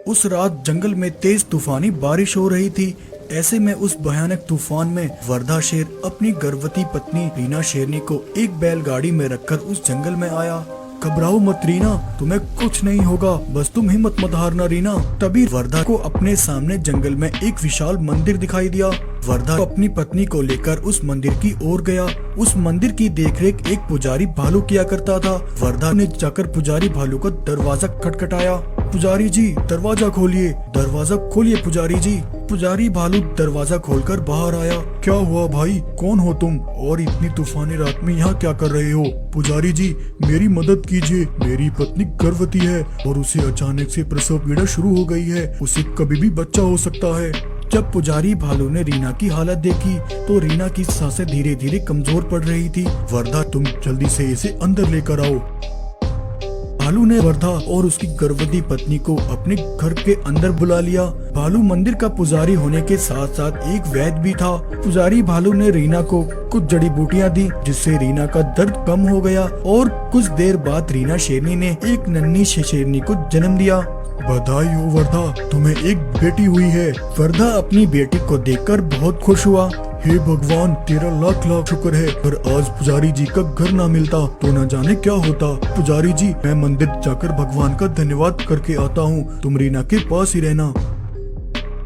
उस रात जंगल में तेज तूफानी बारिश हो रही थी। ऐसे में उस भयानक तूफान में वर्धा शेर अपनी गर्भवती पत्नी रीना शेरनी को एक बैलगाड़ी में रखकर उस जंगल में आया। घबराओ मत रीना, तुम्हें कुछ नहीं होगा, बस तुम हिम्मत मत हारना रीना। तभी वर्धा को अपने सामने जंगल में एक विशाल मंदिर दिखाई दिया। वर्धा अपनी पत्नी को लेकर उस मंदिर की ओर गया। उस मंदिर की देखरेख एक पुजारी भालू किया करता था। वर्धा ने जाकर पुजारी भालू का दरवाजा खटखटाया। पुजारी जी दरवाजा खोलिए, दरवाजा खोलिए पुजारी जी। पुजारी भालू दरवाजा खोलकर बाहर आया। क्या हुआ भाई, कौन हो तुम और इतनी तूफानी रात में यहाँ क्या कर रहे हो? पुजारी जी मेरी मदद कीजिए, मेरी पत्नी गर्भवती है और उसे अचानक से प्रसव पीड़ा शुरू हो गई है, उसे कभी भी बच्चा हो सकता है। जब पुजारी भालू ने रीना की हालत देखी तो रीना की सांसें धीरे धीरे कमजोर पड़ रही थी। वर्धा तुम जल्दी से इसे अंदर लेकर आओ। भालू ने वर्धा और उसकी गर्भवती पत्नी को अपने घर के अंदर बुला लिया। भालू मंदिर का पुजारी होने के साथ साथ एक वैद्य भी था। पुजारी भालू ने रीना को कुछ जड़ी बूटियां दी जिससे रीना का दर्द कम हो गया और कुछ देर बाद रीना शेरनी ने एक नन्ही शेरनी को जन्म दिया। बधाई हो वर्धा, तुम्हें एक बेटी हुई है। वर्धा अपनी बेटी को देखकर बहुत खुश हुआ। हे भगवान तेरा लाख लाख शुक्र है, पर आज पुजारी जी का घर ना मिलता तो न जाने क्या होता। पुजारी जी मैं मंदिर जाकर भगवान का धन्यवाद करके आता हूँ, तुम रीना के पास ही रहना।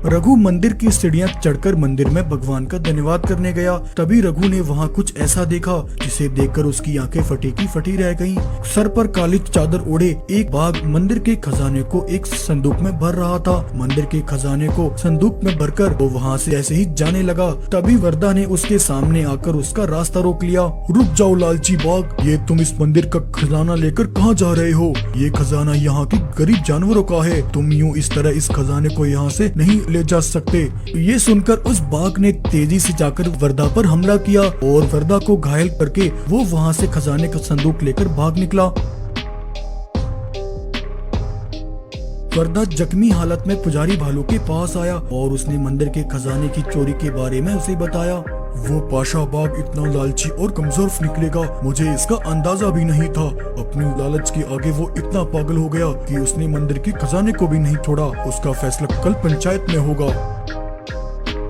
रघु मंदिर की सीढ़ियां चढ़कर मंदिर में भगवान का धन्यवाद करने गया। तभी रघु ने वहां कुछ ऐसा देखा जिसे देखकर उसकी आंखें फटी की फटी रह गईं। सर पर काली चादर ओढ़े एक बाघ मंदिर के खजाने को एक संदूक में भर रहा था। मंदिर के खजाने को संदूक में भरकर वो वहां से ऐसे ही जाने लगा। तभी वर्धा ने उसके सामने आकर उसका रास्ता रोक लिया। रुक जाओ लालची बाघ, ये तुम इस मंदिर का खजाना लेकर कहाँ जा रहे हो? ये खजाना यहाँ के गरीब जानवरों का है, तुम यूँ इस तरह इस खजाने को यहाँ से नहीं ले जा सकते। ये सुनकर उस बाघ ने तेजी से जाकर वर्धा पर हमला किया और वर्धा को घायल करके वो वहाँ से खजाने का संदूक लेकर भाग निकला। वर्धा जख्मी हालत में पुजारी भालू के पास आया और उसने मंदिर के खजाने की चोरी के बारे में उसे बताया। वो पाशा बाघ इतना लालची और कमजोर निकलेगा, मुझे इसका अंदाजा भी नहीं था। अपनी लालच के आगे वो इतना पागल हो गया कि उसने मंदिर के खजाने को भी नहीं छोड़ा। उसका फैसला कल पंचायत में होगा।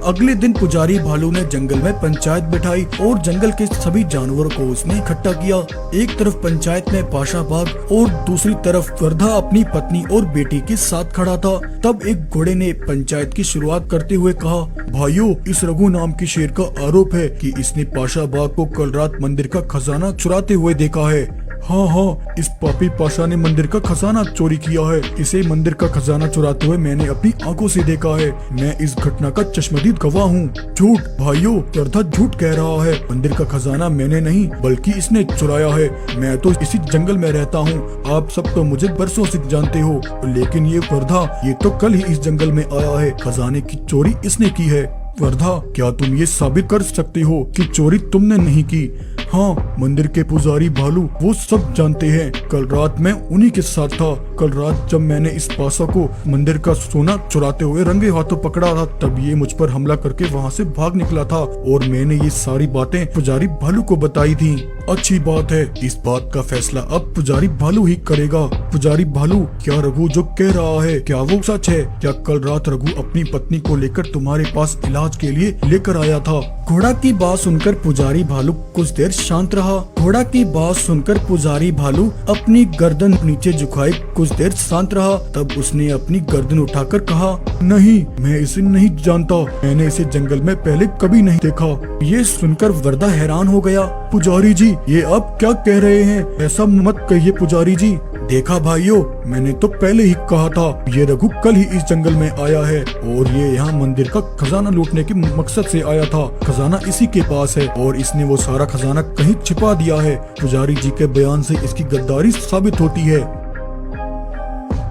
अगले दिन पुजारी भालू ने जंगल में पंचायत बिठाई और जंगल के सभी जानवरों को उसने इकट्ठा किया। एक तरफ पंचायत में पाशा बाघ और दूसरी तरफ वर्धा अपनी पत्नी और बेटी के साथ खड़ा था। तब एक घोड़े ने पंचायत की शुरुआत करते हुए कहा, भाइयों इस रघु नाम की शेर का आरोप है कि इसने पाशा बाघ को कल रात मंदिर का खजाना चुराते हुए देखा है। हाँ, इस पापी पाशा ने मंदिर का खजाना चोरी किया है। इसे मंदिर का खजाना चुराते हुए मैंने अपनी आंखों से देखा है। मैं इस घटना का चश्मदीद गवाह हूँ। झूठ भाइयों, वर्धा झूठ कह रहा है। मंदिर का खजाना मैंने नहीं बल्कि इसने चुराया है। मैं तो इसी जंगल में रहता हूँ, आप सब तो मुझे बरसों से जानते हो, लेकिन ये वर्धा ये तो कल ही इस जंगल में आया है। खजाने की चोरी इसने की है। वर्धा क्या तुम ये साबित कर सकते हो कि चोरी तुमने नहीं की? हाँ, मंदिर के पुजारी भालू वो सब जानते हैं। कल रात मैं उन्हीं के साथ था। कल रात जब मैंने इस पासा को मंदिर का सोना चुराते हुए रंगे हाथों पकड़ा था, तब ये मुझ पर हमला करके वहाँ से भाग निकला था और मैंने ये सारी बातें पुजारी भालू को बताई थी। अच्छी बात है, इस बात का फैसला अब पुजारी भालू ही करेगा। पुजारी भालू, क्या रघु जो कह रहा है क्या वो सच है? क्या कल रात रघु अपनी पत्नी को लेकर तुम्हारे पास इलाज के लिए लेकर आया था? घोड़ा की बात सुनकर पुजारी भालू कुछ देर शांत रहा। घोड़ा की बात सुनकर पुजारी भालू अपनी गर्दन नीचे झुकाए कुछ देर शांत रहा। तब उसने अपनी गर्दन उठाकर कहा, नहीं, मैं इसे नहीं जानता। मैंने इसे जंगल में पहले कभी नहीं देखा। ये सुनकर वर्धा हैरान हो गया। पुजारी जी ये आप क्या कह रहे हैं? ऐसा मत कहिए पुजारी जी। देखा भाइयों, मैंने तो पहले ही कहा था, ये रघु कल ही इस जंगल में आया है और ये यहाँ मंदिर का खजाना लूटने के मकसद से आया था। खजाना इसी के पास है और इसने वो सारा खजाना कहीं छिपा दिया है। पुजारी जी के बयान से इसकी गद्दारी साबित होती है।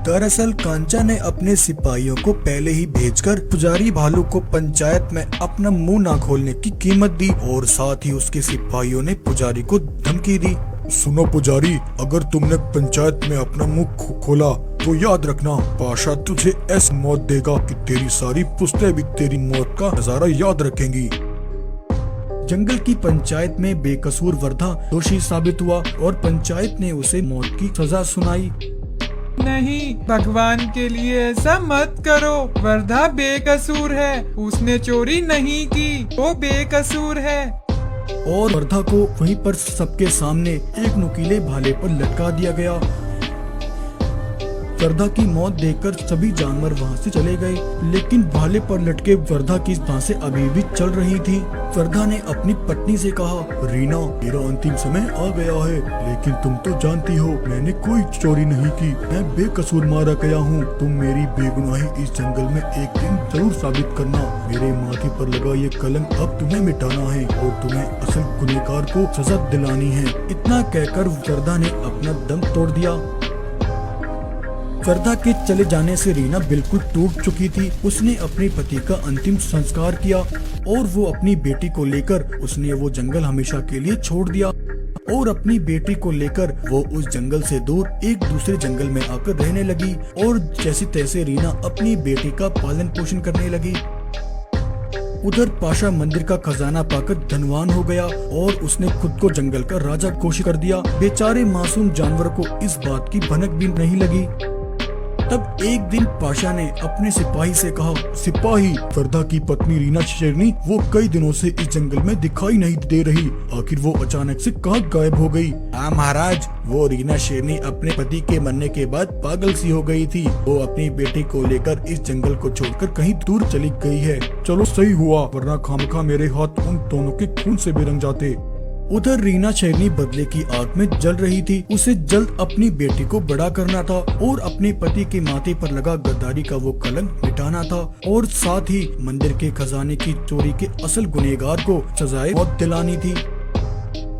दरअसल कांचा ने अपने सिपाहियों को पहले ही भेजकर पुजारी भालू को पंचायत में अपना मुंह ना खोलने की कीमत दी और साथ ही उसके सिपाहियों ने पुजारी को धमकी दी। सुनो पुजारी, अगर तुमने पंचायत में अपना मुंह खोला तो याद रखना पाशा तुझे ऐसी मौत देगा कि तेरी सारी पुश्तें भी तेरी मौत का नजारा याद रखेंगी। जंगल की पंचायत में बेकसूर वर्धा दोषी साबित हुआ और पंचायत ने उसे मौत की सजा सुनाई। नहीं, भगवान के लिए ऐसा मत करो। वर्धा बेकसूर है, उसने चोरी नहीं की, वो बेकसूर है। और वर्धा को वहीं पर सबके सामने एक नुकीले भाले पर लटका दिया गया। वर्धा की मौत देखकर सभी जानवर वहां से चले गए, लेकिन भाले पर लटके वर्धा की सांसें अभी भी चल रही थी। वर्धा ने अपनी पत्नी से कहा, रीना, मेरा अंतिम समय आ गया है, लेकिन तुम तो जानती हो मैंने कोई चोरी नहीं की, मैं बेकसूर मारा गया हूँ। तुम मेरी बेगुनाही इस जंगल में एक दिन जरूर साबित करना। मेरे माथे पर लगा ये कलंक अब तुम्हें मिटाना है और तुम्हें असल गुनहगार को सजा दिलानी है। इतना कहकर वर्धा ने अपना दम तोड़ दिया। वर्धा के चले जाने से रीना बिल्कुल टूट चुकी थी। उसने अपने पति का अंतिम संस्कार किया और वो अपनी बेटी को लेकर उसने वो जंगल हमेशा के लिए छोड़ दिया और अपनी बेटी को लेकर वो उस जंगल से दूर एक दूसरे जंगल में आकर रहने लगी और जैसे तैसे रीना अपनी बेटी का पालन पोषण करने लगी। उधर पाशा मंदिर का खजाना पाकर धनवान हो गया और उसने खुद को जंगल का राजा घोषित कर दिया। बेचारे मासूम जानवर को इस बात की भनक भी नहीं लगी। तब एक दिन पाशा ने अपने सिपाही से कहा, सिपाही, वर्धा की पत्नी रीना शेरनी वो कई दिनों से इस जंगल में दिखाई नहीं दे रही, आखिर वो अचानक से कहाँ गायब हो गई? हाँ महाराज, वो रीना शेरनी अपने पति के मरने के बाद पागल सी हो गई थी। वो अपनी बेटी को लेकर इस जंगल को छोड़कर कहीं दूर चली गई है। चलो सही हुआ, वरना खामखा मेरे हाथ उन दोनों के खून से भी रंग जाते। उधर रीना शेरनी बदले की आग में जल रही थी। उसे जल्द अपनी बेटी को बड़ा करना था और अपने पति के माथे पर लगा गद्दारी का वो कलंक मिटाना था और साथ ही मंदिर के खजाने की चोरी के असल गुनहगार को सजाए मौत दिलानी थी।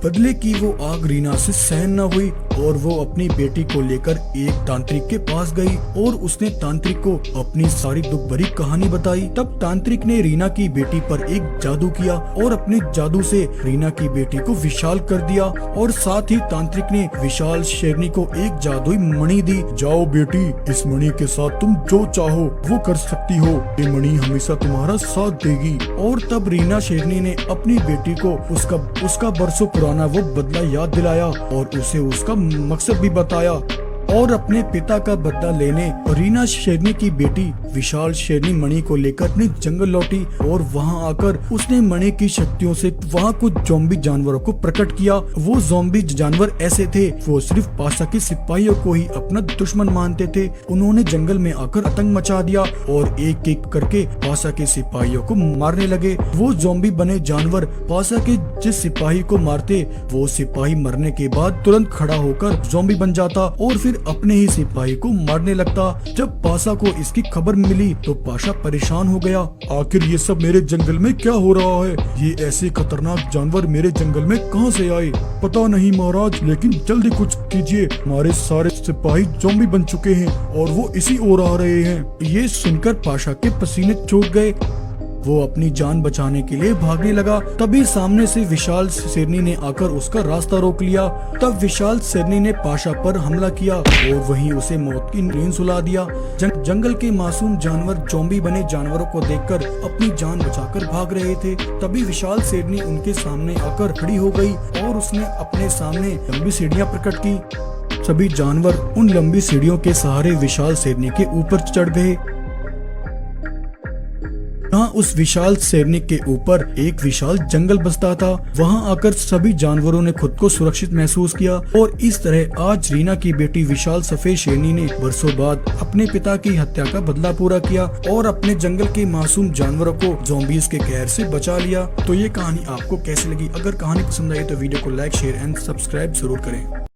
बदले की वो आग रीना से सहन न हुई और वो अपनी बेटी को लेकर एक तांत्रिक के पास गई और उसने तांत्रिक को अपनी सारी दुख भरी कहानी बताई। तब तांत्रिक ने रीना की बेटी पर एक जादू किया और अपने जादू से रीना की बेटी को विशाल कर दिया और साथ ही तांत्रिक ने विशाल शेरनी को एक जादुई मणि दी। जाओ बेटी, इस मणि के साथ तुम जो चाहो वो कर सकती हो, ये मणि हमेशा तुम्हारा साथ देगी। और तब रीना शेरनी ने अपनी बेटी को उसका बरसों पुराना वो बदला याद दिलाया और उसे उसका मकसद भी बताया और अपने पिता का बदला लेने रीना शेरनी की बेटी विशाल शेरनी मणि को लेकर अपने जंगल लौटी और वहां आकर उसने मणि की शक्तियों से वहां कुछ ज़ॉम्बी जानवरों को प्रकट किया। वो ज़ॉम्बी जानवर ऐसे थे, वो सिर्फ पाशा के सिपाहियों को ही अपना दुश्मन मानते थे। उन्होंने जंगल में आकर आतंक मचा दिया और एक एक करके पाशा के सिपाहियों को मारने लगे। वो ज़ॉम्बी बने जानवर पाशा के जिस सिपाही को मारते, वो सिपाही मरने के बाद तुरंत खड़ा होकर ज़ॉम्बी बन जाता और फिर अपने ही सिपाही को मारने लगता। जब पाशा को इसकी खबर मिली तो पाशा परेशान हो गया। आखिर ये सब मेरे जंगल में क्या हो रहा है? ये ऐसे खतरनाक जानवर मेरे जंगल में कहां से आए? पता नहीं महाराज, लेकिन जल्दी कुछ कीजिए। हमारे सारे सिपाही ज़ॉम्बी बन चुके हैं और वो इसी ओर आ रहे हैं। ये सुनकर पाशा के पसीने छूट गए। वो अपनी जान बचाने के लिए भागने लगा। तभी सामने से विशाल शेरनी ने आकर उसका रास्ता रोक लिया। तब विशाल शेरनी ने पाशा पर हमला किया और वहीं उसे मौत की नींद सुला दिया। जंगल के मासूम जानवर ज़ॉम्बी बने जानवरों को देखकर अपनी जान बचाकर भाग रहे थे। तभी विशाल शेरनी उनके सामने आकर खड़ी हो गई और उसने अपने सामने लंबी सीढ़ियां प्रकट की। सभी जानवर उन लंबी सीढ़ियों के सहारे विशाल शेरनी के ऊपर चढ़ गए। यहाँ उस विशाल शेरनी के ऊपर एक विशाल जंगल बसता था। वहाँ आकर सभी जानवरों ने खुद को सुरक्षित महसूस किया और इस तरह आज रीना की बेटी विशाल सफेद शेरनी ने बरसों बाद अपने पिता की हत्या का बदला पूरा किया और अपने जंगल के मासूम जानवरों को ज़ॉम्बीज़ के कहर से बचा लिया। तो ये कहानी आपको कैसी लगी? अगर कहानी पसंद आई तो वीडियो को लाइक, शेयर एंड सब्सक्राइब जरूर करें।